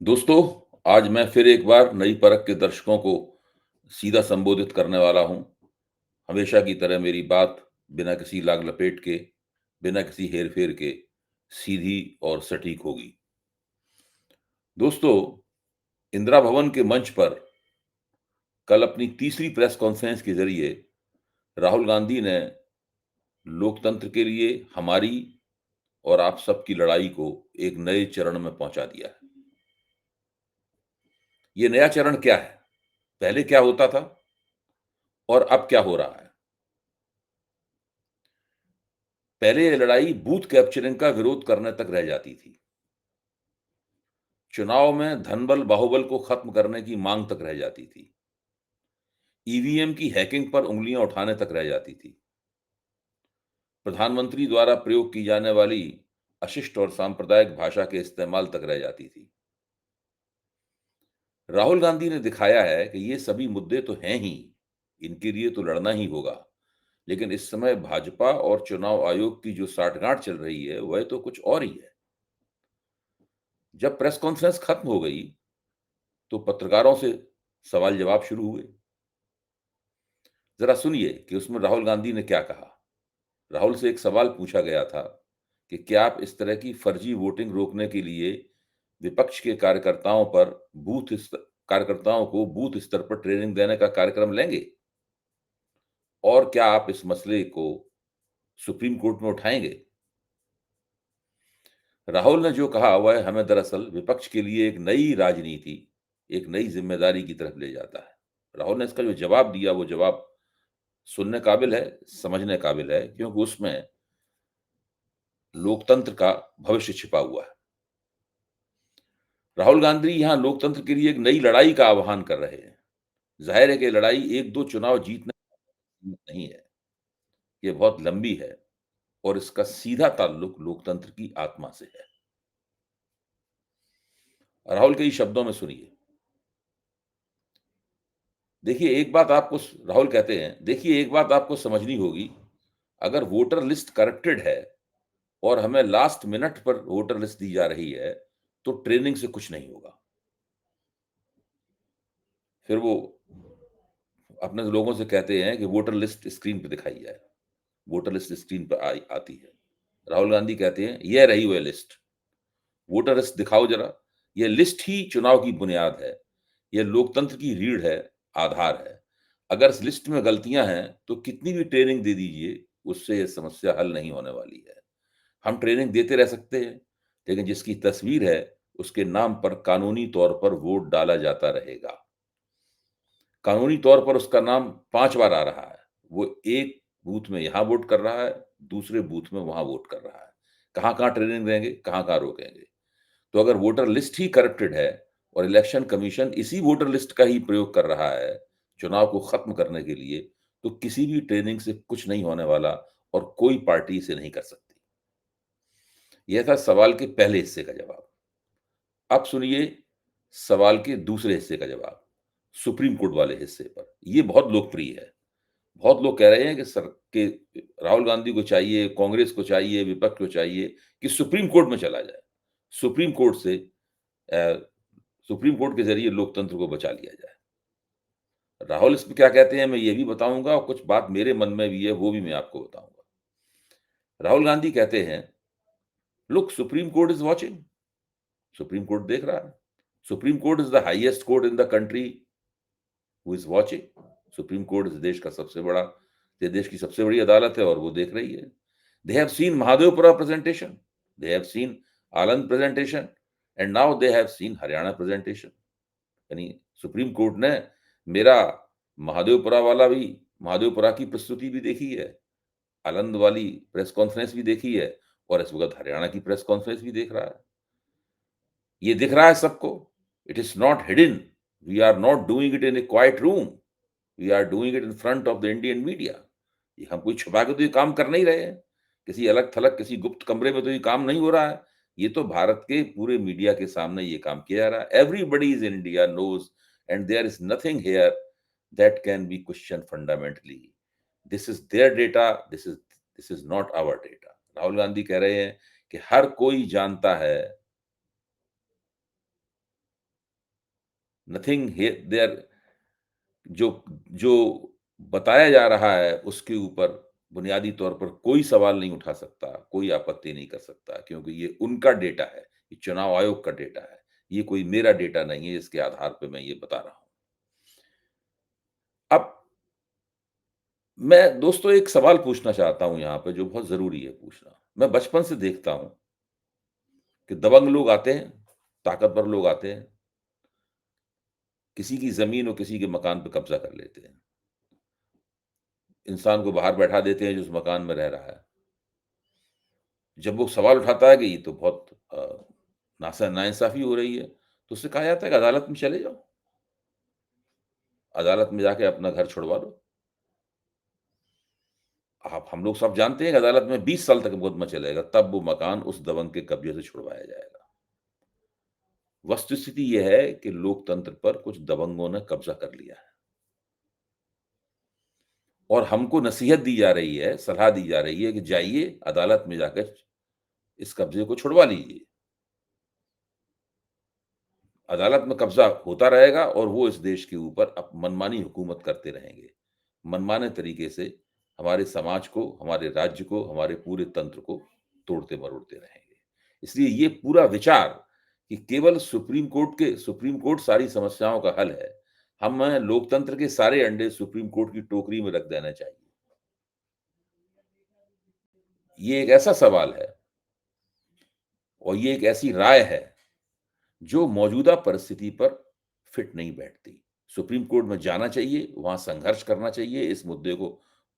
दोस्तों, आज मैं फिर एक बार नई परख के दर्शकों को सीधा संबोधित करने वाला हूं। हमेशा की तरह मेरी बात बिना किसी लाग लपेट के, बिना किसी हेर-फेर के सीधी और सटीक होगी। दोस्तों, इंदिरा भवन के मंच पर कल अपनी तीसरी प्रेस कॉन्फ्रेंस के जरिए राहुल गांधी ने लोकतंत्र के लिए हमारी और आप सबकी लड़ाई को एक नए चरण में पहुंचा दिया है। ये नया चरण क्या है? पहले क्या होता था और अब क्या हो रहा है? पहले ये लड़ाई बूथ कैप्चरिंग का विरोध करने तक रह जाती थी। चुनाव में धनबल बाहुबल को खत्म करने की मांग तक रह जाती थी। ईवीएम की हैकिंग पर उंगलियां उठाने तक रह जाती थी। प्रधानमंत्री द्वारा प्रयोग की जाने वाली अशिष्ट और सांप्रदायिक भाषा के इस्तेमाल तक रह जाती थी। राहुल गांधी ने दिखाया है कि ये सभी मुद्दे तो हैं ही, इनके लिए तो लड़ना ही होगा। लेकिन इस समय भाजपा और चुनाव आयोग की जो साठगांठ चल रही है, वह तो कुछ और ही है। जब प्रेस कॉन्फ्रेंस खत्म हो गई, तो पत्रकारों से सवाल जवाब शुरू हुए। जरा सुनिए कि उसमें राहुल गांधी ने क्या कहा। राहुल से एक सवाल पूछा गया था कि क्या आप इस तरह की फर्जी वोटिंग रोकने के लिए विपक्ष के कार्यकर्ताओं को बूथ स्तर पर ट्रेनिंग देने का कार्यक्रम लेंगे, और क्या आप इस मसले को सुप्रीम कोर्ट में उठाएंगे। राहुल ने जो कहा वह हमें दरअसल विपक्ष के लिए एक नई राजनीति, एक नई जिम्मेदारी की तरफ ले जाता है। राहुल ने इसका जो जवाब दिया, वो जवाब सुनने काबिल है, समझने काबिल है, क्योंकि उसमें लोकतंत्र का भविष्य छिपा हुआ है। राहुल गांधी यहां लोकतंत्र के लिए एक नई लड़ाई का आह्वान कर रहे हैं। जाहिर है कि लड़ाई एक दो चुनाव जीतने नहीं है, ये बहुत लंबी है और इसका सीधा ताल्लुक लोकतंत्र की आत्मा से है। राहुल के ही शब्दों में सुनिए। देखिए एक बात आपको राहुल कहते हैं, देखिए एक बात आपको समझनी होगी। अगर वोटर लिस्ट करप्टेड है और हमें लास्ट मिनट पर वोटर लिस्ट दी जा रही है, तो ट्रेनिंग से कुछ नहीं होगा। फिर वो अपने लोगों से कहते हैं कि वोटर लिस्ट स्क्रीन पे दिखाई जाए। वोटर लिस्ट स्क्रीन पर आती है। राहुल गांधी कहते हैं, यह रही वह लिस्ट। वोटर लिस्ट दिखाओ जरा। यह लिस्ट ही चुनाव की बुनियाद है। यह लोकतंत्र की रीढ़ है, आधार है। अगर इस लिस्ट में गलतियां हैं, तो कितनी भी ट्रेनिंग दे दीजिए, उससे यह समस्या हल नहीं होने वाली है। हम ट्रेनिंग देते रह सकते हैं, लेकिन जिसकी तस्वीर है, उसके नाम पर कानूनी तौर पर वोट डाला जाता रहेगा। कानूनी तौर पर उसका नाम 5 बार आ रहा है। वो एक बूथ में यहाँ वोट कर रहा है, दूसरे बूथ में वहाँ वोट कर रहा है। कहाँ-कहाँ ट्रेनिंग देंगे, कहाँ-कहाँ रोकेंगे। तो अगर वोटर लिस्ट ही करप्टेड है और इलेक्शन कमीशन इसी वोटर लिस्ट का ही प्रयोग कर रहा है, चुनाव को खत्म करने के लिए, तो किसी भी ट्रेनिंग से कुछ नहीं होने वाला और कोई पार्टी इसे नहीं कर सकती। यह था सवाल के पहले हिस्से का जवाब। अब सुनिए सवाल के दूसरे हिस्से का जवाब, सुप्रीम कोर्ट वाले हिस्से पर। ये बहुत लोकप्रिय है। बहुत लोग कह रहे हैं कि राहुल गांधी को चाहिए, कांग्रेस को चाहिए, विपक्ष को चाहिए कि सुप्रीम कोर्ट में चला जाए। सुप्रीम कोर्ट से अ, सुप्रीम कोर्ट के ज़रिए लोकतंत्र को बचा लिया जाए। राहुल इसमें क्या कहते हैं मैं ये भी बताऊँगा और कुछ बात मेरे मन में भी है, वो भी मैं आपको बताऊँगा। राहुल गांधी कहते हैं, "look, supreme court is watching." Supreme court देख रहा है। Supreme court is the highest court in the country who is watching. Supreme court इस देश की सबसे बड़ी अदालत है और वो देख रही है। They have seen Mahadevpura presentation, they have seen Anand presentation, and now they have seen Haryana presentation। यानी सुप्रीम कोर्ट ने मेरा महादेवपुरा की प्रस्तुति भी देखी है, आनंद वाली प्रेस कॉन्फ्रेंस भी देखी है और इस वक्त हरियाणा की प्रेस कॉन्फ्रेंस भी देख रहा है। ये दिख रहा है सबको। It is not hidden. We are not doing it in a quiet room. We are doing it in front of the Indian media. ये हम कोई छुपा के तो ये काम कर नहीं रहे हैं। किसी अलग थलग किसी गुप्त कमरे में तो ये काम नहीं हो रहा है। ये तो भारत के पूरे मीडिया के सामने ये काम किया जा रहा है। Everybody is in India knows and there is nothing here that can be question fundamentally. This is their data, this is not our data. Rahul Gandhi कह रहे हैं कि हर कोई जानता है नथिंग देयर, जो जो बताया जा रहा है उसके ऊपर बुनियादी तौर पर कोई सवाल नहीं उठा सकता, कोई आपत्ति नहीं कर सकता, क्योंकि ये उनका डेटा है, ये चुनाव आयोग का डेटा है। ये कोई मेरा डेटा नहीं है जिसके आधार पे मैं ये बता रहा हूँ। अब मैं दोस्तों एक सवाल पूछना चाहता हूँ यहाँ पे, जो बहुत ज़रूरी है पूछना। मैं बचपन से देखता हूँ कि दबंग लोग आते हैं, ताकतवर लोग आते हैं, किसी की ज़मीन और किसी के मकान पे कब्ज़ा कर लेते हैं। इंसान को बाहर बैठा देते हैं जो उस मकान में रह रहा है। जब वो सवाल उठाता है कि ये तो बहुत नासा नाइंसाफ़ी हो रही है, तो उससे कहा जाता है कि अदालत में चले जाओ। अदालत में जाके अपना घर छुड़वा लो। आप हम लोग सब जानते हैं कि अदालत में 20 साल तक मुकदमा चलेगा, तब वो मकान उस दबंग के कब्ज़े से छुड़वाया जाएगा। वस्तुस्थिति ये है कि लोकतंत्र पर कुछ दबंगों ने कब्ज़ा कर लिया है और हमको नसीहत दी जा रही है, सलाह दी जा रही है कि जाइए अदालत में जाकर इस कब्ज़े को छुड़वा लीजिए। अदालत में कब्ज़ा होता रहेगा और वो इस देश के ऊपर मनमानी हुकूमत करते रहेंगे। मनमाने तरीके से हमारे समाज को, हमारे राज्य को, हमारे पूरे तंत्र को तोड़ते-मरोड़ते रहेंगे। इसलिए ये पूरा विचार कि केवल सुप्रीम कोर्ट सारी समस्याओं का हल है, हमें लोकतंत्र के सारे अंडे सुप्रीम कोर्ट की टोकरी में रख देना चाहिए। ये एक ऐसा सवाल है और ये एक ऐसी राय है जो मौजूदा परिस्थिति पर फिट नहीं बैठती। सुप्रीम कोर्ट में जाना चाहिए, वहाँ संघर्ष करना चाहिए, इस मुद्दे को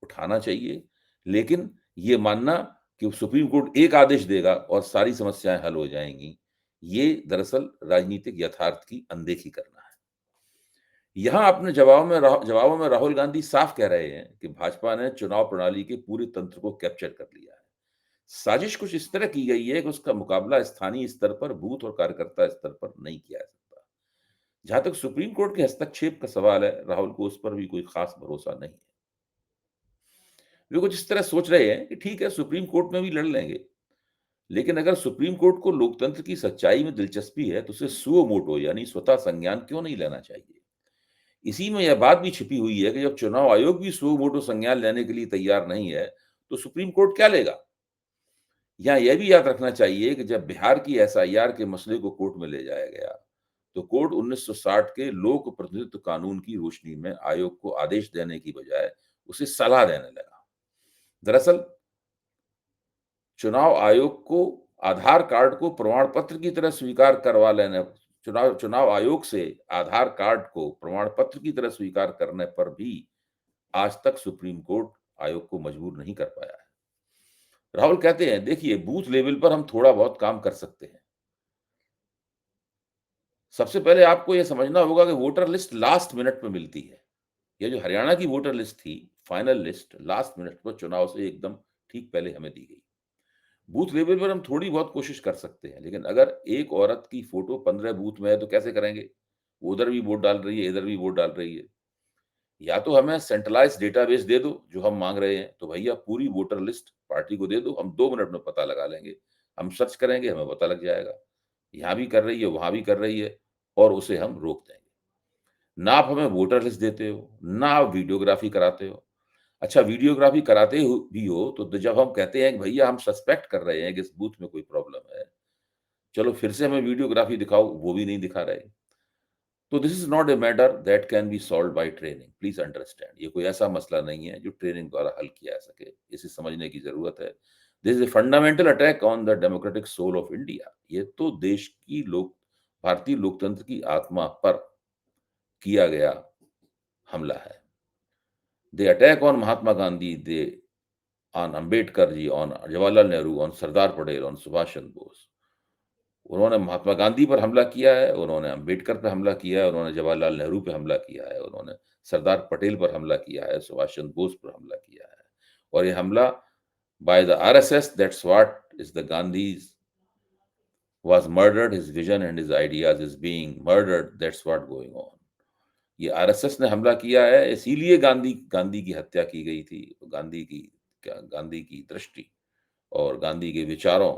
उठाना चाहिए, लेकिन ये मानना कि सुप्रीम कोर्ट एक आदेश देगा और सारी समस्याएँ हल हो जाएँगी, ये दरअसल राजनीतिक यथार्थ की अनदेखी करना है। यहाँ अपने जवाबों में राहुल गांधी साफ कह रहे हैं कि भाजपा ने चुनाव प्रणाली के पूरे तंत्र को कैप्चर कर लिया है। साजिश कुछ इस तरह की गई है कि उसका मुकाबला स्थानीय स्तर पर, बूथ और कार्यकर्ता स्तर पर नहीं किया जा सकता। जहाँ तक सुप्रीम कोर्ट के हस्तक्षेप का सवाल है, राहुल को उस पर भी कोई खास भरोसा नहीं है। वे कुछ इस तरह सोच रहे हैं कि ठीक है, सुप्रीम कोर्ट में भी लड़ लेंगे, लेकिन अगर सुप्रीम कोर्ट को लोकतंत्र की सच्चाई में दिलचस्पी है, तो उसे सुओ मोटो यानी स्वतः संज्ञान क्यों नहीं लेना चाहिए? इसी में यह बात भी छिपी हुई है कि जब चुनाव आयोग भी सुओ मोटो संज्ञान लेने के लिए तैयार नहीं है, तो सुप्रीम कोर्ट क्या लेगा? यहाँ यह भी याद रखना चाहिए कि जब बिहार की एसआईआर के मसले को कोर्ट में ले जाया गया, तो कोर्ट 1960 के लोक प्रतिनिधित्व कानून की रोशनी में आयोग को आदेश देने की बजाय उसे सलाह देने लगा। दरअसल चुनाव आयोग को आधार कार्ड को प्रमाण पत्र की तरह स्वीकार करवा लेने चुनाव आयोग से आधार कार्ड को प्रमाण पत्र की तरह स्वीकार करने पर भी आज तक सुप्रीम कोर्ट आयोग को मजबूर नहीं कर पाया है। राहुल कहते हैं, देखिए बूथ लेवल पर हम थोड़ा बहुत काम कर सकते हैं। सबसे पहले आपको यह समझना होगा कि वोटर लिस्ट लास्ट मिनट पे मिलती है। ये जो हरियाणा की वोटर लिस्ट थी, फाइनल लिस्ट लास्ट मिनट पर चुनाव से एकदम ठीक पहले हमें दी गई। बूथ लेवल पर हम थोड़ी बहुत कोशिश कर सकते हैं, लेकिन अगर एक औरत की फोटो 15 बूथ में है तो कैसे करेंगे? वो उधर भी वोट डाल रही है, इधर भी वोट डाल रही है। या तो हमें सेंट्रलाइज्ड डेटाबेस दे दो, जो हम माँग रहे हैं, तो भैया पूरी वोटर लिस्ट पार्टी को दे दो, हम 2 मिनट में पता लगा लेंगे। हम सर्च करेंगे, हमें पता लग जाएगा। यहाँ भी कर रही है, वहाँ भी कर रही है और उसे हम रोक देंगे। ना आप हमें वोटर लिस्ट देते हो, ना आप वीडियोग्राफी कराते हो। अच्छा, वीडियोग्राफी कराते हो भी हो, तो जब हम कहते हैं कि भैया हम सस्पेक्ट कर रहे हैं कि इस बूथ में कोई प्रॉब्लम है, चलो फिर से हमें वीडियोग्राफी दिखाओ, वो भी नहीं दिखा रहे। तो this is not a matter that can B solved by training, please understand. ये कोई ऐसा मसला नहीं है जो ट्रेनिंग द्वारा हल किया जा सके, इसे समझने की ज़रूरत है। This is a fundamental attack on the democratic soul of India. ये तो देश की लोक भारतीय लोकतंत्र की आत्मा पर किया गया हमला है। They attack on Mahatma Gandhi, they on Ambedkar ji, on Jawaharlal Nehru, on Sardar Patel, on Subhash Chandra Bose. उन्होंने महात्मा गांधी पर हमला किया है, उन्होंने अंबेडकर पर हमला किया है, उन्होंने जवाहरलाल नेहरू पे हमला किया है, उन्होंने सरदार पटेल पर हमला किया है, सुभाष चंद्र बोस पर हमला किया है। और ये हमला by the RSS, that's what is the Gandhi's was murdered, his vision and his ideas is being murdered, that's what going on. ये आरएसएस ने हमला किया है, इसीलिए गांधी गांधी की हत्या की गई थी। गांधी की दृष्टि और गांधी के विचारों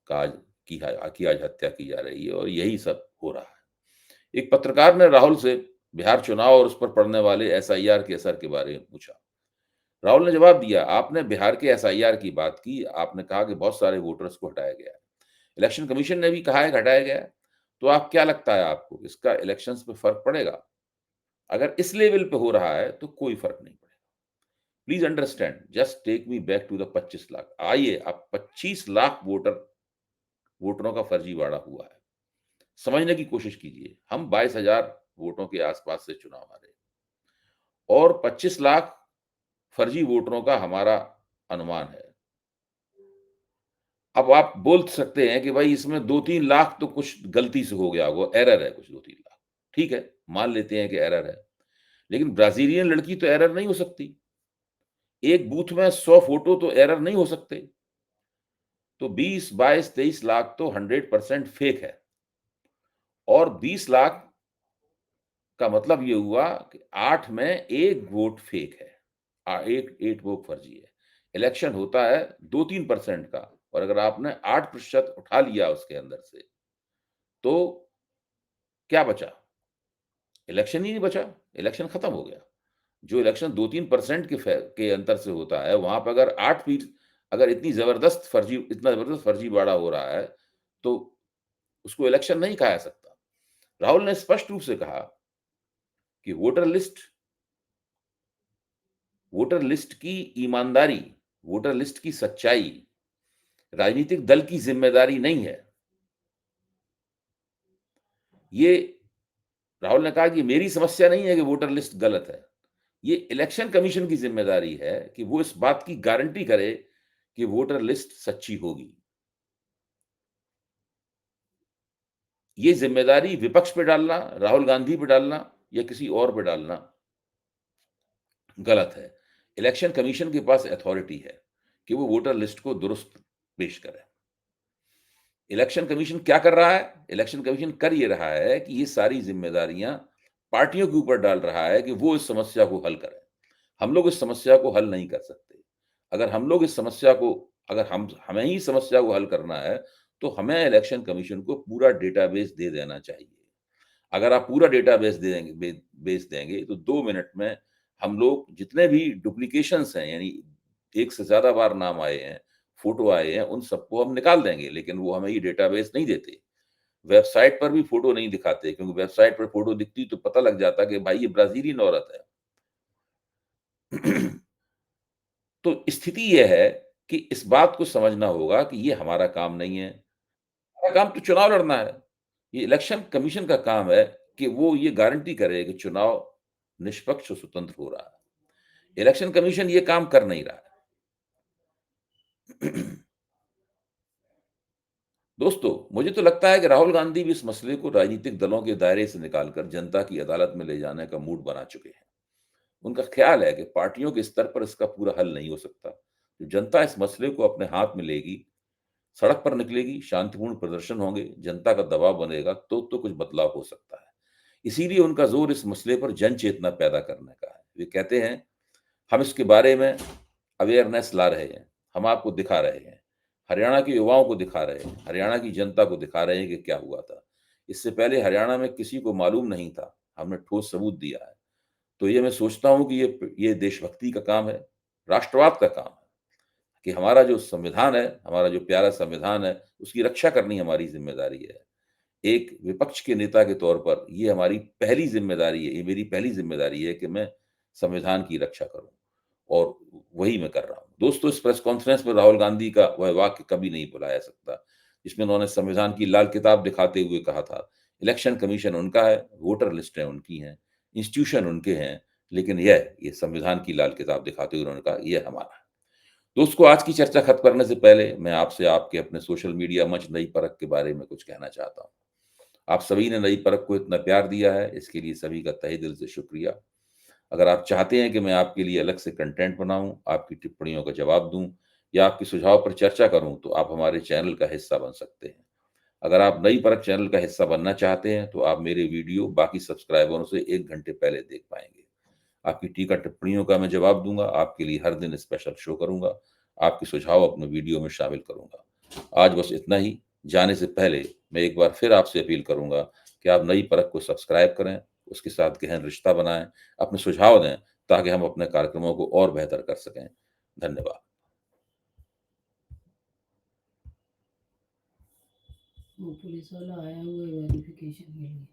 का आज की आज हत्या की जा रही है और यही सब हो रहा है। एक पत्रकार ने राहुल से बिहार चुनाव और उस पर पड़ने वाले एसआईआर के असर के बारे में पूछा। राहुल ने जवाब दिया, आपने बिहार के एसआईआर की बात की, आपने कहा कि बहुत सारे वोटर्स को हटाया गया है। इलेक्शन कमीशन ने भी कहा है कि हटाया गया है। तो आप क्या लगता है आपको, इसका इलेक्शंस पे फ़र्क पड़ेगा? अगर इस लेवल पे हो रहा है, तो कोई फ़र्क नहीं पड़ेगा। Please understand, just take me back to the 25 lakh. आइए, अब 25 लाख वोटरों का फर्जीवाड़ा हुआ है। समझने की कोशिश कीजिए, हम 22,000 वोटों के आस-पास से चुनाव हारे और 25 लाख फर्जी वोटरों का हमारा अनुमान है। अब आप बोल सकते हैं कि भाई इसमें 2-3 लाख तो कुछ गलती से हो गया होगा, एरर है कुछ 2-3 लाख। ठीक है, मान लेते हैं कि एरर है। लेकिन ब्राज़ीलियन लड़की तो एरर नहीं हो सकती। एक बूथ में 100 फोटो तो एरर नहीं हो सकते। तो 20, 22, 23 लाख तो 100% फेक है और 20 लाख का मतलब ये हुआ कि 8 में 1 वोट फेक है। 1 वोट फर्जी है। इलेक्शन होता है 2-3% का और अगर आपने 8% उठा लिया उसके अंदर से, तो क्या बचा? इलेक्शन ही नहीं बचा, इलेक्शन खत्म हो गया। जो इलेक्शन 2-3% के अंतर से होता है, वहाँ पे अगर 8 फीट अगर इतना ज़बरदस्त फर्जीवाड़ा हो रहा है, तो उसको इलेक्शन नहीं कहा जा सकता। राहुल ने स्पष्ट रूप से कहा कि वोटर लिस्ट की ईमानदारी, वोटर लिस्ट की सच्चाई, राजनीतिक दल की ज़िम्मेदारी नहीं है। ये राहुल ने कहा कि मेरी समस्या नहीं है कि वोटर लिस्ट गलत है। ये इलेक्शन कमीशन की ज़िम्मेदारी है कि वो इस बात की गारंटी करे कि वोटर लिस्ट सच्ची होगी। ये ज़िम्मेदारी विपक्ष पे डालना, राहुल गांधी पे डालना या किसी और पे डालना गलत है। इलेक्शन कमीशन के पास अथॉरिटी है कि वो वोटर लिस्ट को दुरुस्त पेश करे। इलेक्शन कमीशन क्या कर रहा है? इलेक्शन कमीशन कर ये रहा है कि ये सारी ज़िम्मेदारियाँ पार्टियों के ऊपर डाल रहा है कि वो इस समस्या को हल करें। हम लोग इस समस्या को हल नहीं कर सकते। अगर हम लोग इस समस्या को अगर हमें ही समस्या को हल करना है, तो हमें इलेक्शन कमीशन को पूरा डेटाबेस दे देना चाहिए। अगर आप पूरा डेटाबेस दे देंगे बे बेस देंगे, तो 2 मिनट में हम लोग जितने भी डुप्लीकेशंस हैं, यानी एक से ज़्यादा बार नाम आए हैं, फ़ोटो आए हैं, उन सबको हम निकाल देंगे, लेकिन वो हमें ये डेटाबेस नहीं देते। वेबसाइट पर भी फ़ोटो नहीं दिखाते, क्योंकि वेबसाइट पर फ़ोटो दिखती तो पता लग जाता कि भाई ये ब्राज़ीलियन औरत है। तो स्थिति ये है कि इस बात को समझना होगा कि ये हमारा काम नहीं है। हमारा काम तो चुनाव लड़ना है। ये इलेक्शन कमीशन का काम है कि वो ये गारंटी करे कि चुनाव निष्पक्ष और स्वतंत्र हो रहा है। इलेक्शन कमीशन ये काम कर नहीं रहा है। दोस्तों, मुझे तो लगता है कि राहुल गांधी भी इस मसले को राजनीतिक दलों के दायरे से निकालकर जनता की अदालत में ले जाने का मूड बना चुके हैं। उनका ख्याल है कि पार्टियों के स्तर पर इसका पूरा हल नहीं हो सकता। तो जनता इस मसले को अपने हाथ में लेगी, सड़क पर निकलेगी, शांतिपूर्ण प्रदर्शन होंगे, जनता का दबाव बनेगा तो कुछ बदलाव हो सकता है। इसीलिए उनका ज़ोर इस मसले पर जन चेतना पैदा करने का है। वे कहते हैं, हम इसके बारे में अवेयरनेस ला रहे हैं, हम आपको दिखा रहे हैं। हरियाणा के युवाओं को दिखा रहे हैं, हरियाणा की जनता को दिखा रहे हैं कि क्या हुआ था। इससे पहले हरियाणा में किसी को मालूम नहीं था, हमने ठोस सबूत दिया है। तो ये मैं सोचता हूँ कि ये देशभक्ति का काम है, राष्ट्रवाद का काम है। कि हमारा जो संविधान है, हमारा जो प्यारा संविधान है, उसकी रक्षा करनी हमारी ज़िम्मेदारी है। एक विपक्ष के नेता के तौर पर ये हमारी पहली ज़िम्मेदारी है, ये मेरी पहली ज़िम्मेदारी है कि मैं संविधान की रक्षा करूँ और वही मैं कर रहा हूँ। दोस्तों, इस प्रेस कॉन्फ्रेंस में राहुल गांधी का वह वाक्य कभी नहीं भुलाया जा सकता, जिसमें उन्होंने संविधान की लाल किताब दिखाते हुए कहा था, इलेक्शन कमीशन उनका है, वोटर लिस्टें उनकी हैं, इंस्टीट्यूशन उनके हैं, लेकिन ये संविधान की लाल किताब दिखाते हुए उन्होंने कहा, ये हमारा है। दोस्तों, आज की चर्चा खत्म करने से पहले मैं आपसे आपके अपने सोशल मीडिया मंच नई परख के बारे में कुछ कहना चाहता हूँ। आप सभी ने नई परख को इतना प्यार दिया है, इसके लिए सभी का तहे दिल से शुक्रिया। अगर आप चाहते हैं कि मैं आपके लिए अलग से कंटेंट बनाऊँ, आपकी टिप्पणियों का जवाब दूँ या आपके सुझाव पर चर्चा करूँ, तो आप हमारे चैनल का हिस्सा बन सकते हैं। अगर आप नई परख चैनल का हिस्सा बनना चाहते हैं, तो आप मेरे वीडियो बाकी सब्सक्राइबरों से 1 घंटे पहले देख पाएँगे। आपकी टीका टिप्पणियों का मैं जवाब दूँगा, आपके लिए हर दिन स्पेशल शो करूँगा, आपके सुझाव अपने वीडियो में शामिल करूँगा। आज बस इतना ही। जाने से पहले मैं एक बार फिर आपसे अपील करूँगा कि आप नई परख को सब्सक्राइब करें, उसके साथ गहन रिश्ता बनाएँ, अपने सुझाव दें, ताकि हम अपने कार्यक्रमों को और बेहतर कर सकें। धन्यवाद। वो पुलिस वाला आया हुआ है वेरिफिकेशन के लिए।